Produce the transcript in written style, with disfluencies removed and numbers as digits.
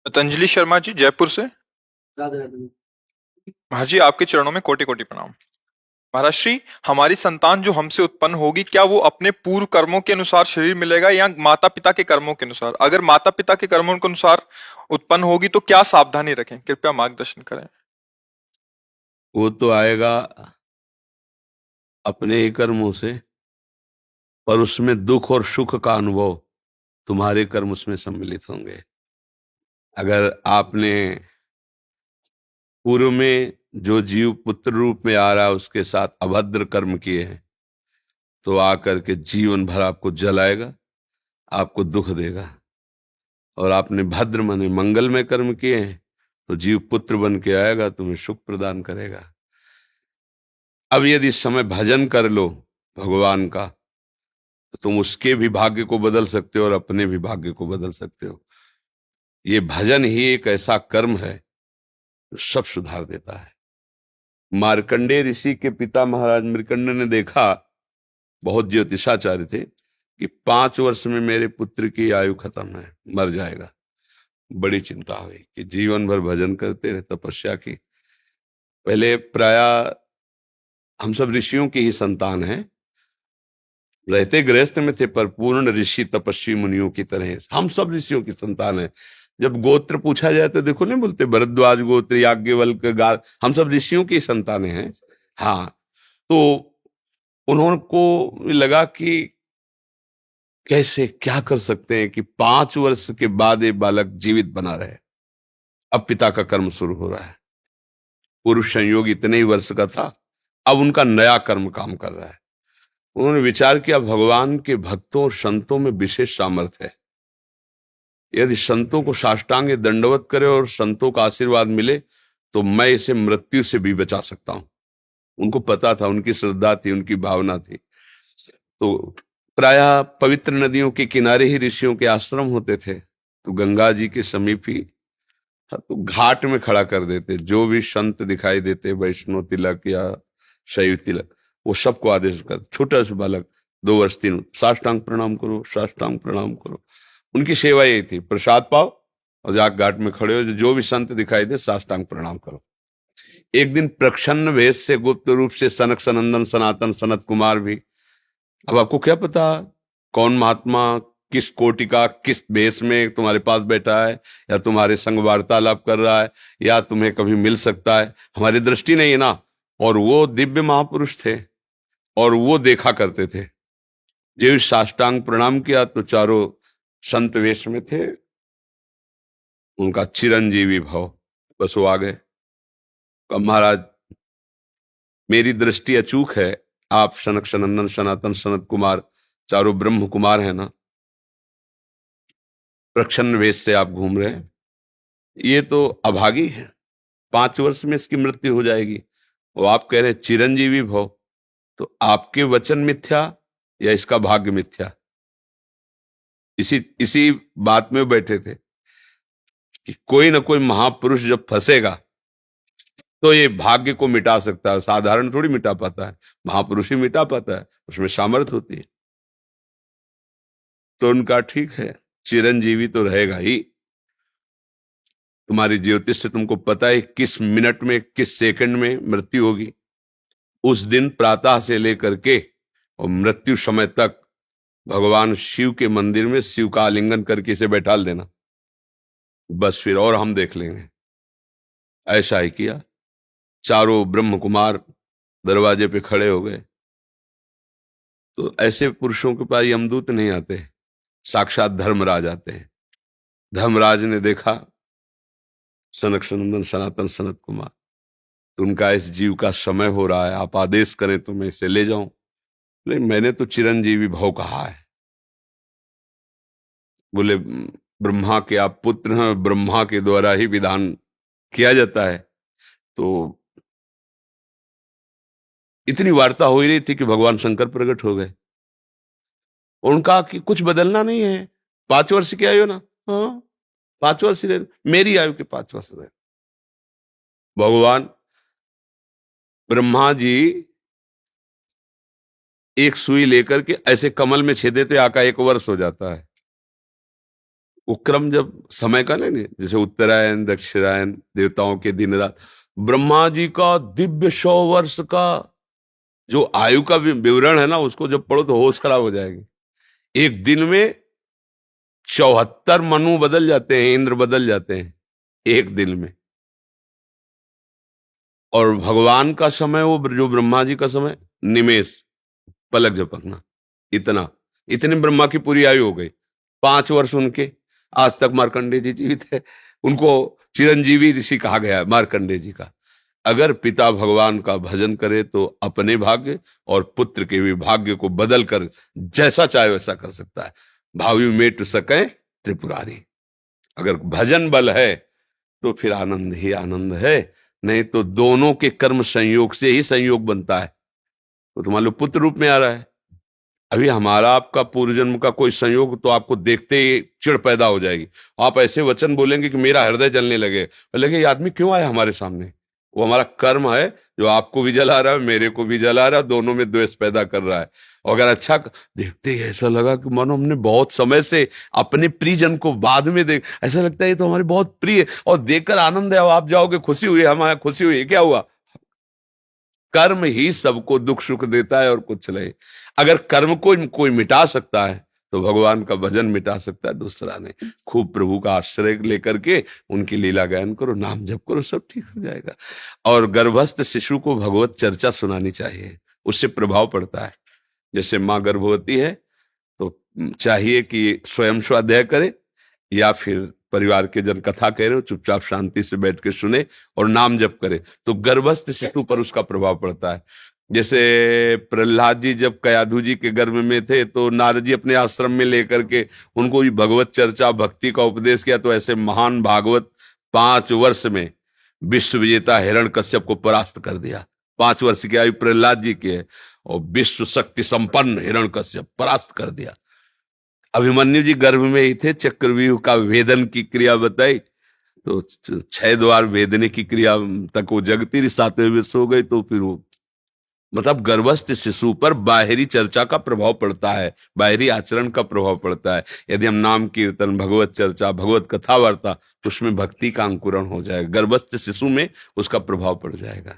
पतंजलि शर्मा जी, जयपुर से। राधे राधे। महाराज जी, आपके चरणों में कोटि कोटि प्रणाम। महाराज श्री, हमारी संतान जो हमसे उत्पन्न होगी, क्या वो अपने पूर्व कर्मों के अनुसार शरीर मिलेगा या माता पिता के कर्मों के अनुसार? अगर माता पिता के कर्मों के अनुसार उत्पन्न होगी तो क्या सावधानी रखें? कृपया मार्गदर्शन करें। वो तो आएगा अपने ही कर्मों से, पर उसमें दुख और सुख का अनुभव तुम्हारे कर्म उसमें सम्मिलित होंगे। अगर आपने पूर्व में जो जीव पुत्र रूप में आ रहा है उसके साथ अभद्र कर्म किए हैं, तो आकर के जीवन भर आपको जलाएगा, आपको दुख देगा। और आपने भद्र माने मंगलमय कर्म किए हैं, तो जीव पुत्र बन के आएगा, तुम्हें सुख प्रदान करेगा। अब यदि इस समय भजन कर लो भगवान का, तो तुम उसके भी भाग्य को बदल सकते हो और अपने भी भाग्य को बदल सकते हो। ये भजन ही एक ऐसा कर्म है जो सब सुधार देता है। मार्कंडेय ऋषि के पिता महाराज मृकंड ने देखा, बहुत ज्योतिषाचार्य थे, कि 5 वर्ष में मेरे पुत्र की आयु खत्म है, मर जाएगा। बड़ी चिंता हुई कि जीवन भर भजन करते रहे, तपस्या की। पहले प्राय हम सब ऋषियों की ही संतान हैं, रहते गृहस्थ में थे, पर पूर्ण ऋषि तपस्वी मुनियों की तरह हम सब ऋषियों की संतान हैं। जब गोत्र पूछा जाए तो देखो नहीं बोलते भरद्वाज गोत्र, याज्ञवल्क, गार, हम सब ऋषियों की संतानें हैं। हाँ, तो उन्होंने को लगा कि कैसे क्या कर सकते हैं कि 5 वर्ष के बाद ये बालक जीवित बना रहे। अब पिता का कर्म शुरू हो रहा है। पूर्व संयोग इतने ही वर्ष का था, अब उनका नया कर्म काम कर रहा है। उन्होंने विचार किया, भगवान के भक्तों और संतों में विशेष सामर्थ्य है। यदि संतों को साष्टांग दंडवत करे और संतों का आशीर्वाद मिले, तो मैं इसे मृत्यु से भी बचा सकता हूं। उनको पता था, उनकी श्रद्धा थी, उनकी भावना थी। तो प्रायः पवित्र नदियों के किनारे ही ऋषियों के आश्रम होते थे, तो गंगा जी के समीप ही, तो घाट में खड़ा कर देते। जो भी संत दिखाई देते, वैष्णव तिलक या शैव तिलक, वो सबको आदेश कर, छोटा सा बालक 2 वर्ष 3, साष्टांग प्रणाम करो, साष्टांग प्रणाम करो। उनकी सेवा यही थी, प्रसाद पाओ और जाके घाट में खड़े हो, जो भी संत दिखाई दे साष्टांग प्रणाम करो। एक दिन प्रच्छन्न वेश से गुप्त रूप से सनक सनंदन सनातन सनत कुमार भी, अब आपको क्या पता कौन महात्मा किस कोटि का किस वेश में तुम्हारे पास बैठा है, या तुम्हारे संग वार्तालाप कर रहा है, या तुम्हें कभी मिल सकता है, हमारी दृष्टि नहीं है ना। और वो दिव्य महापुरुष थे और वो देखा करते थे। जो साष्टांग प्रणाम किया तो चारों संत वेश में थे, उनका चिरंजीवी भव, बस वो आ गए। कहा, महाराज मेरी दृष्टि अचूक है, आप सनक सनंदन सनातन सनत कुमार चारों ब्रह्म कुमार है ना, प्रच्छन्न वेश से आप घूम रहे हैं, ये तो अभागी है, 5 वर्ष में इसकी मृत्यु हो जाएगी। और आप कह रहे हैं चिरंजीवी भव, तो आपके वचन मिथ्या या इसका भाग्य मिथ्या? इसी इसी बात में बैठे थे कि कोई ना कोई महापुरुष जब फंसेगा तो ये भाग्य को मिटा सकता है, साधारण थोड़ी मिटा पाता है, महापुरुष ही मिटा पाता है, उसमें सामर्थ्य होती है। तो उनका ठीक है, चिरंजीवी तो रहेगा ही। तुम्हारी ज्योतिष से तुमको पता है किस मिनट में किस सेकंड में मृत्यु होगी। उस दिन प्रातः से लेकर के और मृत्यु समय तक भगवान शिव के मंदिर में शिव का आलिंगन करके इसे बैठाल देना, बस फिर और हम देख लेंगे। ऐसा ही किया। चारों ब्रह्म कुमार दरवाजे पे खड़े हो गए। तो ऐसे पुरुषों के पास यमदूत नहीं आते, साक्षात धर्मराज आते हैं। धर्मराज ने देखा सनक सनंदन सनातन सनत कुमार, तो उनका इस जीव का समय हो रहा है, आप आदेश करें तो मैं इसे ले जाऊं। बोले मैंने तो चिरंजीवी भव कहा है। बोले ब्रह्मा के आप पुत्र हैं, ब्रह्मा के द्वारा ही विधान किया जाता है। तो इतनी वार्ता हो ही रही थी कि भगवान शंकर प्रकट हो गए। उनका कि कुछ बदलना नहीं है, 5 वर्ष की आयु ना, हाँ 5 वर्ष ही रहे, मेरी आयु के 5 वर्ष रहे। भगवान ब्रह्मा जी एक सुई लेकर के ऐसे कमल में छेदे थे, आका 1 वर्ष हो जाता है। वो क्रम जब समय का नहीं, जैसे उत्तरायण दक्षिणायन, देवताओं के दिन रात, ब्रह्मा जी का दिव्य 100 वर्ष का जो आयु का विवरण है ना, उसको जब पढ़ो तो होश खराब हो जाएगी। एक दिन में 74 मनु बदल जाते हैं, इंद्र बदल जाते हैं एक दिन में। और भगवान का समय, वो जो ब्रह्मा जी का समय, निमेष, पलक झपकना, इतना, इतने ब्रह्मा की पूरी आयु हो गई। 5 वर्ष उनके, आज तक मार्कंडेय जी जीवित है, उनको चिरंजीवी ऋषि कहा गया है मार्कंडेय जी का। अगर पिता भगवान का भजन करे तो अपने भाग्य और पुत्र के भी भाग्य को बदल कर जैसा चाहे वैसा कर सकता है। भावी मेट सके त्रिपुरारी। अगर भजन बल है तो फिर आनंद ही आनंद है, नहीं तो दोनों के कर्म संयोग से ही संयोग बनता है। तो तुम्हारे लो पुत्र रूप में आ रहा है। अभी हमारा आपका पूर्व जन्म का कोई संयोग तो आपको देखते ही चिढ़ पैदा हो जाएगी। आप ऐसे वचन बोलेंगे कि मेरा हृदय जलने लगे, लगे ये आदमी क्यों आया हमारे सामने। वो हमारा कर्म है जो आपको भी जला रहा है, मेरे को भी जला रहा है, दोनों में द्वेष पैदा कर रहा है। और अगर अच्छा देखते ही ऐसा लगा कि मानो हमने बहुत समय से अपने प्रियजन को बाद में देख, ऐसा लगता है ये तो हमारे बहुत प्रिय, और देखकर आनंद है, आप जाओगे खुशी हुई, हमारा खुशी हुई, क्या हुआ। कर्म ही सबको दुख सुख देता है और कुछ नहीं। अगर कर्म को कोई मिटा सकता है तो भगवान का भजन मिटा सकता है, दूसरा नहीं। खूब प्रभु का आश्रय लेकर के उनकी लीला गायन करो, नाम जप करो, सब ठीक हो जाएगा। और गर्भस्थ शिशु को भगवत चर्चा सुनानी चाहिए, उससे प्रभाव पड़ता है। जैसे माँ गर्भवती है तो चाहिए कि स्वयं स्वाध्याय करे, या फिर परिवार के जन कथा कह रहे हो, चुपचाप शांति से बैठ के सुने और नाम जप करे, तो गर्भस्थ शिशु पर उसका प्रभाव पड़ता है। जैसे प्रहलाद जी जब कयाधु जी के गर्भ में थे तो नारद जी अपने आश्रम में लेकर के उनको भी भगवत चर्चा भक्ति का उपदेश किया, तो ऐसे महान भागवत 5 वर्ष में विश्व विजेता हिरण्यकश्यप को परास्त कर दिया। 5 वर्ष की आयु प्रहलाद जी की है और विश्व शक्ति संपन्न हिरण्यकश्यप परास्त कर दिया। अभिमन्यु जी गर्भ में ही थे, चक्रव्यूह का वेदन की क्रिया बताई तो 6 द्वार वेदने की क्रिया तक वो जगती रही, 7वें वर्ष हो गई तो फिर वो, मतलब गर्भस्थ शिशु पर बाहरी चर्चा का प्रभाव पड़ता है, बाहरी आचरण का प्रभाव पड़ता है। यदि हम नाम कीर्तन, भगवत चर्चा, भगवत कथा वार्ता, तो उसमें भक्ति का अंकुरण हो जाएगा, गर्भस्थ शिशु में उसका प्रभाव पड़ जाएगा।